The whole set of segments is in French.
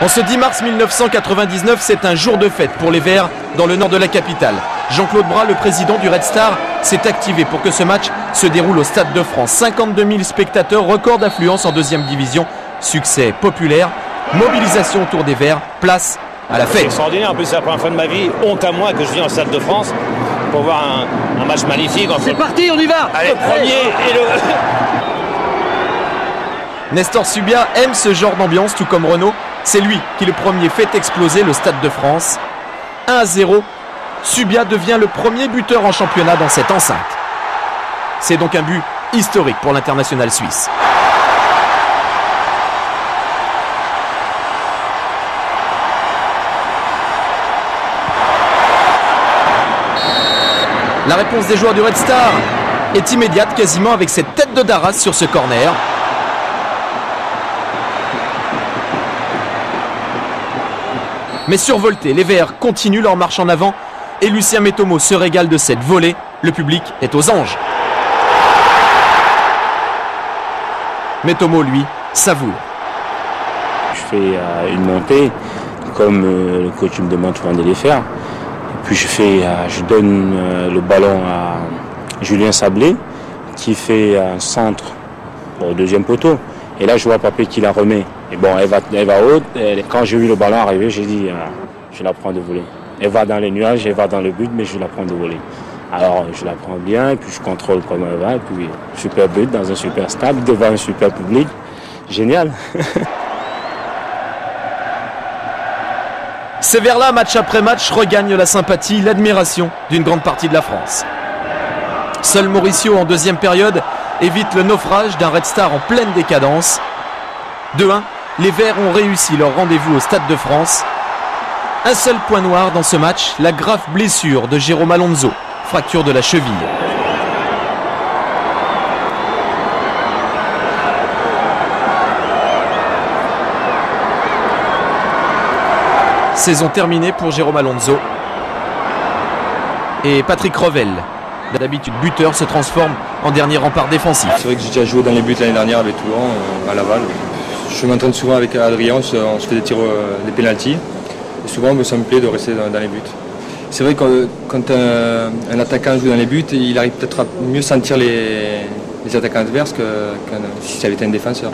En ce 10 mars 1999, c'est un jour de fête pour les Verts dans le nord de la capitale. Jean-Claude Bras, le président du Red Star, s'est activé pour que ce match se déroule au Stade de France. 52 000 spectateurs, record d'affluence en deuxième division, succès populaire, mobilisation autour des Verts, place à la fête. C'est extraordinaire, en plus c'est la première fois de ma vie, honte à moi que je viens au Stade de France pour voir un match magnifique. C'est parti, on y va. Allez, le premier et le... Nestor Subia aime ce genre d'ambiance, tout comme Renaud. C'est lui qui le premier fait exploser le Stade de France. 1-0, Subia devient le premier buteur en championnat dans cette enceinte. C'est donc un but historique pour l'international suisse. La réponse des joueurs du Red Star est immédiate, quasiment avec cette tête de Darras sur ce corner. Mais survoltés, les Verts continuent leur marche en avant et Lucien Mettomo se régale de cette volée. Le public est aux anges. Mettomo, lui, savoure. Je fais une montée, comme le coach me demande souvent de les faire. Et puis je donne le ballon à Julien Sablé, qui fait un centre au deuxième poteau. Et là, je vois Papé qui la remet. Et bon, elle va haute. Et quand j'ai vu le ballon arriver, j'ai dit, je la prends de volée. Elle va dans les nuages, elle va dans le but, mais je la prends de volée. Alors, je la prends bien, et puis je contrôle comment elle va. Et puis, super but dans un super stade, devant un super public. Génial. Ces Verts-là, match après match, regagnent la sympathie, l'admiration d'une grande partie de la France. Seul Mauricio, en deuxième période, évite le naufrage d'un Red Star en pleine décadence. 2-1, les Verts ont réussi leur rendez-vous au Stade de France. Un seul point noir dans ce match, la grave blessure de Jérôme Alonso, fracture de la cheville. Saison terminée pour Jérôme Alonso. Et Patrick Revel, d'habitude buteur, se transforme en dernier rempart défensif. C'est vrai que j'ai déjà joué dans les buts l'année dernière avec Toulon, à Laval. Je m'entraîne souvent avec Adrien, on se fait des tirs, des pénaltys. Et souvent, ça me plaît de rester dans les buts. C'est vrai que quand un attaquant joue dans les buts, il arrive peut-être à mieux sentir les attaquants adverses que si ça avait été un défenseur.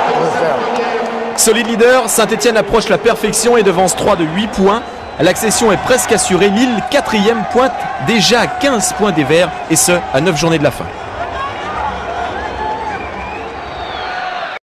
Solide leader, Saint-Etienne approche la perfection et devance 3 de 8 points. L'accession est presque assurée. Lille, 4e, pointe déjà à 15 points des Verts, et ce, à 9 journées de la fin.